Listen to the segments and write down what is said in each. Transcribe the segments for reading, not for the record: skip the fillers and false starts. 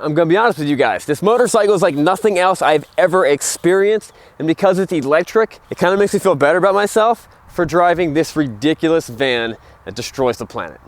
I'm gonna be honest with you guys, this motorcycle is like nothing else I've ever experienced, and because it's electric, it kind of makes me feel better about myself for driving this ridiculous van that destroys the planet.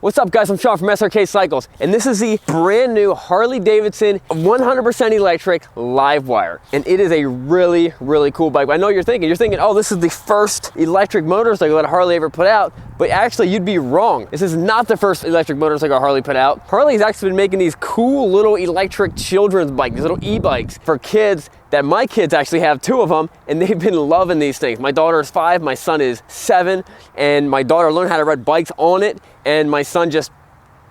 What's up guys, I'm Sean from Srkcycles, and this is the brand new Harley-Davidson 100% electric LiveWire. And it is a really, really cool bike. I know you're thinking, oh, this is the first electric motorcycle that Harley ever put out, but actually you'd be wrong. This is not the first electric motorcycle Harley put out. Harley's actually been making these cool little electric children's bikes, these little e-bikes for kids that my kids actually have 2 of them, and they've been loving these things. My daughter is 5, my son is 7, and my daughter learned how to ride bikes on it, and my son just,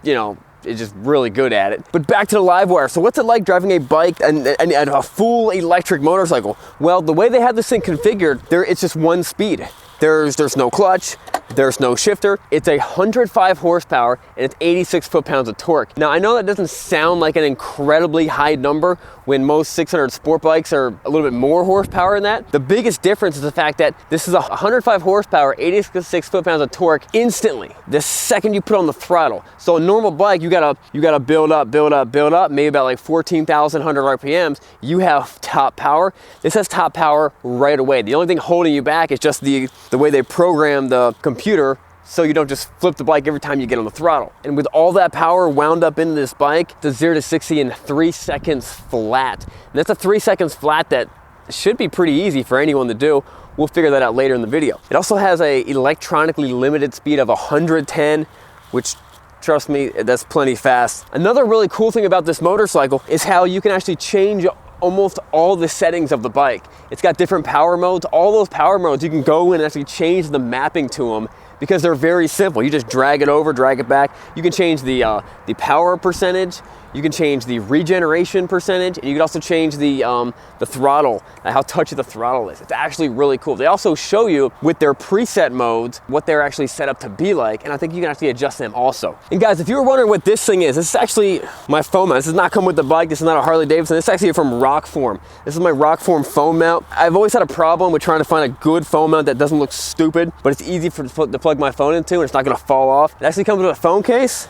is just really good at it. But back to the LiveWire. So what's it like driving a bike and a full electric motorcycle? Well, the way they have this thing configured, it's just one speed. There's no clutch, there's no shifter. It's 105 horsepower and it's 86 foot-pounds of torque. Now I know that doesn't sound like an incredibly high number when most 600 sport bikes are a little bit more horsepower than that. The biggest difference is the fact that this is 105 horsepower, 86 foot-pounds of torque instantly, the second you put on the throttle. So a normal bike, you gotta build up, maybe about like 14,100 RPMs. You have top power. This has top power right away. The only thing holding you back is just the way they program the computer so you don't just flip the bike every time you get on the throttle. And with all that power wound up into this bike, the 0 to 60 in 3 seconds flat. And that's a 3 seconds flat that should be pretty easy for anyone to do. We'll figure that out later in the video. It also has a electronically limited speed of 110, which, trust me, that's plenty fast. Another really cool thing about this motorcycle is how you can actually change almost all the settings of the bike. It's got different power modes. All those power modes, you can go in and actually change the mapping to them because they're very simple. You just drag it over, drag it back. You can change the power percentage. You can change the regeneration percentage, and you can also change the throttle, how touchy the throttle is. It's actually really cool. They also show you with their preset modes what they're actually set up to be like, and I think you can actually adjust them also. And guys, if you were wondering what this thing is, this is actually my foam mount. This does not come with the bike. This is not a Harley-Davidson. This is actually from Rockform. This is my Rockform foam mount. I've always had a problem with trying to find a good foam mount that doesn't look stupid, but it's easy to plug my phone into, and it's not gonna fall off. It actually comes with a phone case,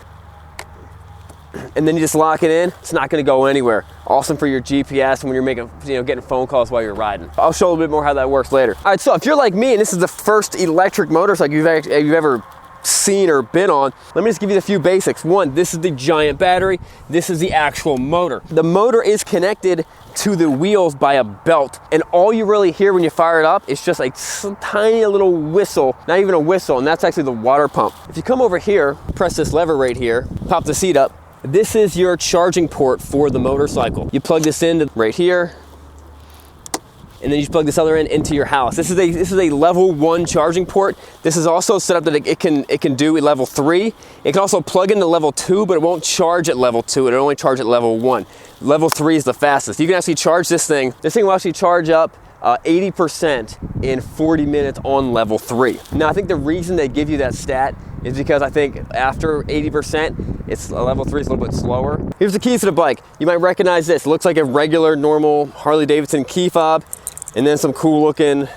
and then you just lock it in. It's not going to go anywhere. Awesome for your GPS and when you're making, getting phone calls while you're riding. I'll show a little bit more how that works later. All right, so if you're like me and this is the first electric motorcycle you've ever seen or been on, let me just give you a few basics. One, this is the giant battery. This is the actual motor. The motor is connected to the wheels by a belt, and all you really hear when you fire it up is just like some tiny little whistle, not even a whistle, and that's actually the water pump. If you come over here, press this lever right here, pop the seat up, this is your charging port for the motorcycle. You plug this in right here, and then you plug this other end into your house. This is a level 1 charging port. This is also set up that it can do a level 3. It can also plug into level 2, but it won't charge at level 2. It'll only charge at level 1. Level 3 is the fastest. You can actually charge this thing. This thing will actually charge up 80% in 40 minutes on level 3. Now, I think the reason they give you that stat is because I think after 80%, it's level 3 is a little bit slower. Here's the keys to the bike. You might recognize this. It looks like a regular, normal Harley-Davidson key fob, and then some cool looking,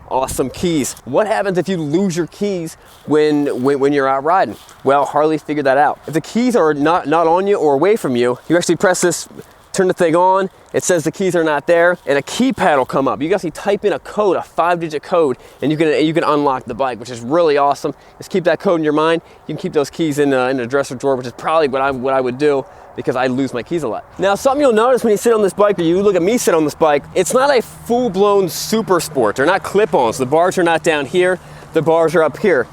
awesome keys. What happens if you lose your keys when you're out riding? Well, Harley figured that out. If the keys are not on you or away from you, you actually press this, turn the thing on, it says the keys are not there, and a keypad will come up. You can actually type in a code, a 5-digit code, and you can unlock the bike, which is really awesome. Just keep that code in your mind. You can keep those keys in the dresser drawer, which is probably what I would do, because I lose my keys a lot. Now, something you'll notice when you sit on this bike, or you look at me sit on this bike, it's not a full-blown super sport. They're not clip-ons. The bars are not down here. The bars are up here.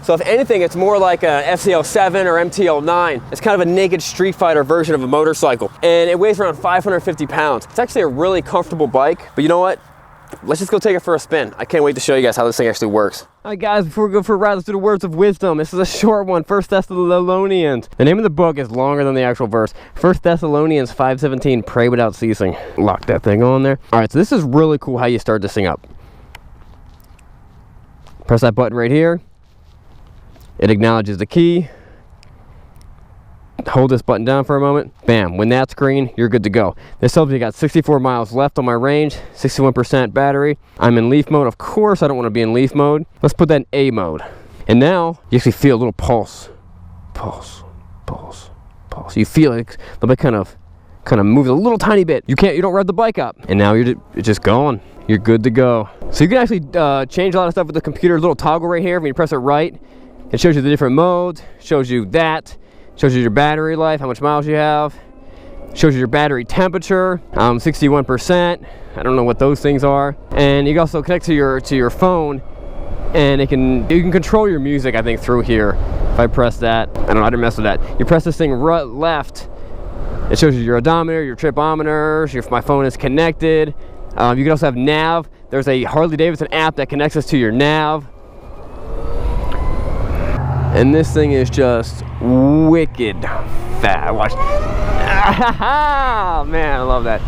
So if anything, it's more like a FCL7 or MTL9. It's kind of a naked Street Fighter version of a motorcycle. And it weighs around 550 pounds. It's actually a really comfortable bike, but you know what? Let's just go take it for a spin. I can't wait to show you guys how this thing actually works. All right, guys, before we go for a ride, let's do the words of wisdom. This is a short one. 1 Thessalonians. The name of the book is longer than the actual verse. 1 Thessalonians 5:17, pray without ceasing. Lock that thing on there. All right, so this is really cool how you start this thing up. Press that button right here. It acknowledges the key. Hold this button down for a moment. Bam, when that's green, you're good to go. This tells me I got 64 miles left on my range, 61% battery. I'm in leaf mode, of course. I don't want to be in leaf mode. Let's put that in A mode. And now you actually feel a little pulse. Pulse, pulse, pulse. You feel like the bike kind of moves a little tiny bit. You don't rev the bike up. And now you're just going. You're good to go. So you can actually change a lot of stuff with the computer. There's a little toggle right here. When you press it right, it shows you the different modes, shows you that, shows you your battery life, how much miles you have, shows you your battery temperature, 61%. I don't know what those things are. And you can also connect to your phone, and you can control your music, I think, through here. If I press that, I don't know, I didn't mess with that. You press this thing left, it shows you your odometer, your tripometer, my phone is connected. You can also have nav. There's a Harley-Davidson app that connects us to your nav. And this thing is just wicked fat. Watch. Man, I love that.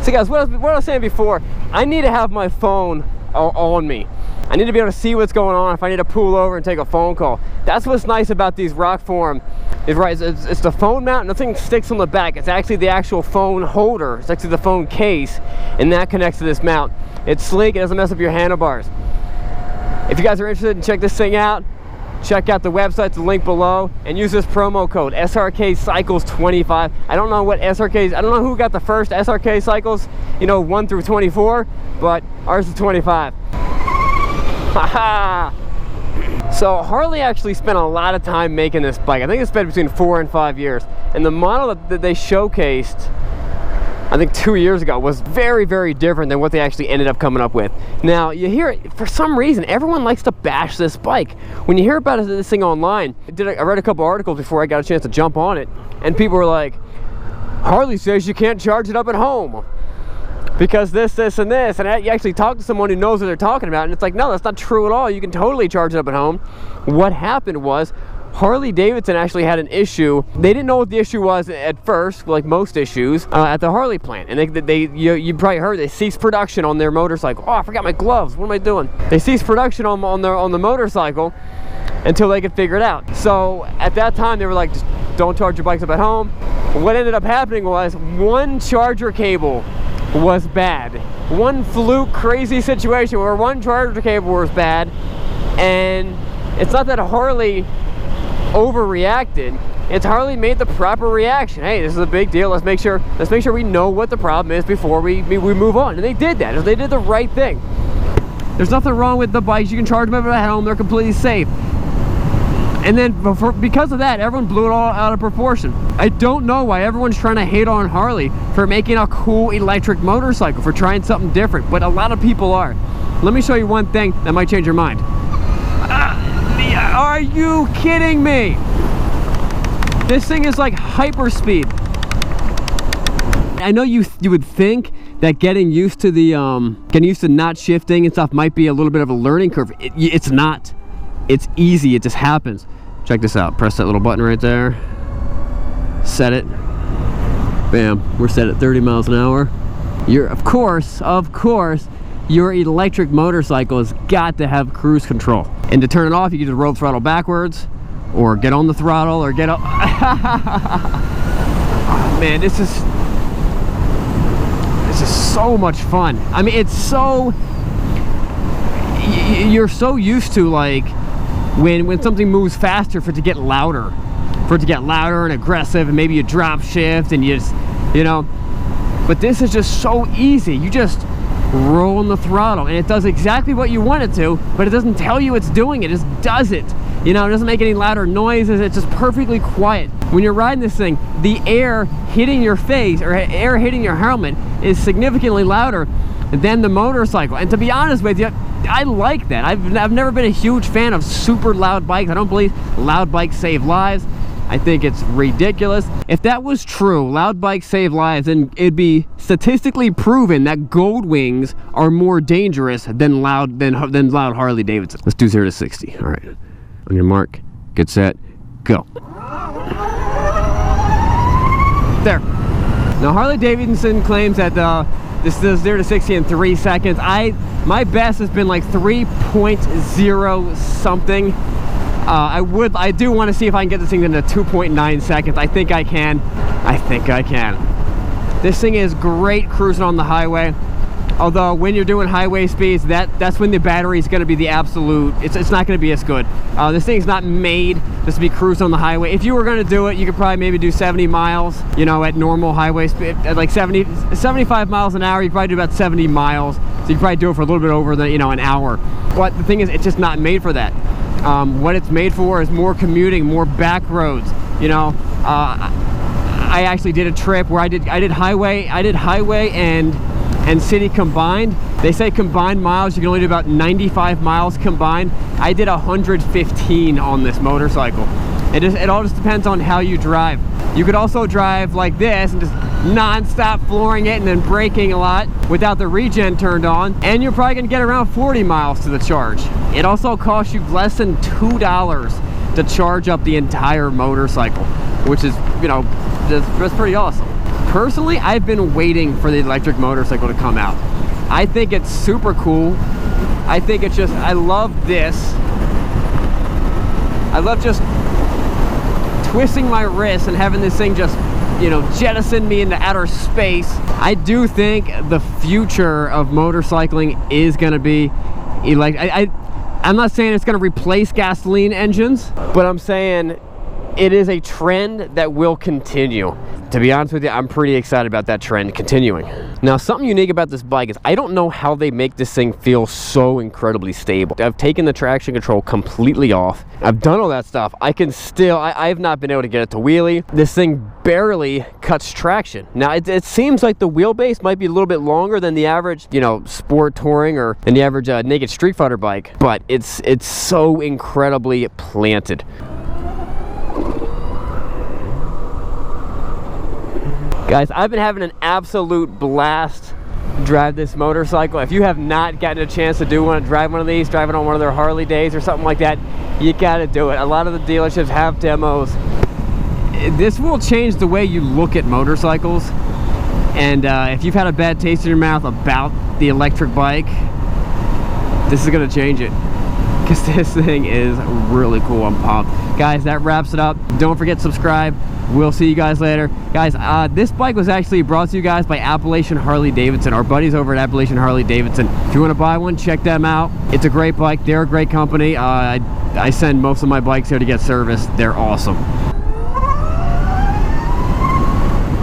So guys, what I was saying before, I need to have my phone on me. I need to be able to see what's going on if I need to pull over and take a phone call. That's what's nice about these Rockform. It's the phone mount, nothing sticks on the back. It's actually the actual phone holder. It's actually the phone case, and that connects to this mount. It's sleek, it doesn't mess up your handlebars. If you guys are interested in check this thing out, check out the website, the link below, and use this promo code Srkcycles25. I don't know what SRKs, I don't know who got the first Srkcycles, 1 through 24, but ours is 25. Haha! So Harley actually spent a lot of time making this bike. I think it spent between 4 and 5 years. And the model that they showcased, I think 2 years ago, was very, very different than what they actually ended up coming up with. Now, you hear it, for some reason, everyone likes to bash this bike. When you hear about this thing online, I read a couple articles before I got a chance to jump on it, and people were like, Harley says you can't charge it up at home because this, and this, and you actually talk to someone who knows what they're talking about, and it's like, no, that's not true at all. You can totally charge it up at home. What happened was, Harley-Davidson actually had an issue. They didn't know what the issue was at first, like most issues, at the Harley plant. And you probably heard they ceased production on their motorcycle. Oh, I forgot my gloves. What am I doing? They ceased production on the motorcycle until they could figure it out. So at that time, they were like, just don't charge your bikes up at home. What ended up happening was one charger cable was bad. One fluke crazy situation where one charger cable was bad, and it's not that Harley overreacted. It's Harley made the proper reaction. Hey, this is a big deal. Let's make sure we know what the problem is before we move on. And they did that. They did the right thing. There's nothing wrong with the bikes. You can charge them at home. They're completely safe. And then because of that, everyone blew it all out of proportion. I don't know why everyone's trying to hate on Harley for making a cool electric motorcycle, for trying something different, but a lot of people are. Let me show you one thing that might change your mind. Are you kidding me? This thing is like hyperspeed. I know you would think that getting used to not shifting and stuff might be a little bit of a learning curve. It's not. It's easy. It just happens. Check this out. Press that little button right there. Set it. Bam. We're set at 30 miles an hour. Of course, your electric motorcycle has got to have cruise control. And to turn it off, you can just roll the throttle backwards, or get on the throttle, or get up. Oh, man, this is so much fun. I mean, it's so, you're so used to, like, when something moves faster, for it to get louder and aggressive, and maybe you drop shift and you just, but this is just so easy. You just roll on the throttle and it does exactly what you want it to, but it doesn't tell you it's doing it. It just does it. It doesn't make any louder noises. It's just perfectly quiet. When you're riding this thing, the air hitting your face or air hitting your helmet is significantly louder than the motorcycle. And to be honest with you, I like that. I've never been a huge fan of super loud bikes. I don't believe loud bikes save lives. I think it's ridiculous. If that was true, loud bikes save lives, then it'd be statistically proven that gold wings are more dangerous than loud Harley-Davidson. Let's do 0 to 60. All right. On your mark, get set, go. There. Now Harley-Davidson claims that this does 0 to 60 in 3 seconds. My best has been like 3.0 something. I do want to see if I can get this thing into 2.9 seconds. I think I can. This thing is great cruising on the highway. Although when you're doing highway speeds, that's when the battery is going to be the absolute, it's not going to be as good. This thing's not made just to be cruising on the highway. If you were going to do it, you could probably maybe do 70 miles, you know, at normal highway speed, at like 75 miles an hour. You probably do about 70 miles. So you probably do it for a little bit over the, you know, an hour. But the thing is, it's just not made for that. What it's made for is more commuting, more back roads. You know, I actually did a trip where I did highway and city combined. They say combined miles, you can only do about 95 miles combined. I did 115 on this motorcycle. It all just depends on how you drive. You could also drive like this and just non-stop flooring it and then braking a lot without the regen turned on, and you're probably gonna get around 40 miles to the charge. It also costs you less than $2 to charge up the entire motorcycle, which is, you know, that's pretty awesome. Personally, I've been waiting for the electric motorcycle to come out. I think it's super cool. I think it's just, I love this. I love just twisting my wrist and having this thing just, you know, jettison me into outer space. I do think the future of motorcycling is going to be I'm not saying it's going to replace gasoline engines, but I'm saying it is a trend that will continue. To be honest with you, I'm pretty excited about that trend continuing. Now, something unique about this bike is I don't know how they make this thing feel so incredibly stable. I've taken the traction control completely off. I've done all that stuff. I can still, I have not been able to get it to wheelie. This thing barely cuts traction. Now, it seems like the wheelbase might be a little bit longer than the average, you know, sport touring or than the average naked street fighter bike, but it's so incredibly planted. Guys, I've been having an absolute blast drive this motorcycle. If you have not gotten a chance to drive one of these, drive it on one of their Harley days or something like that, you gotta do it. A lot of the dealerships have demos. This will change the way you look at motorcycles. And if you've had a bad taste in your mouth about the electric bike, this is gonna change it. Because this thing is really cool. I'm pumped. Guys, that wraps it up. Don't forget to subscribe. We'll see you guys later. Guys, this bike was actually brought to you guys by Appalachian Harley-Davidson. Our buddies over at Appalachian Harley-Davidson. If you want to buy one, check them out. It's a great bike. They're a great company. I send most of my bikes here to get serviced. They're awesome.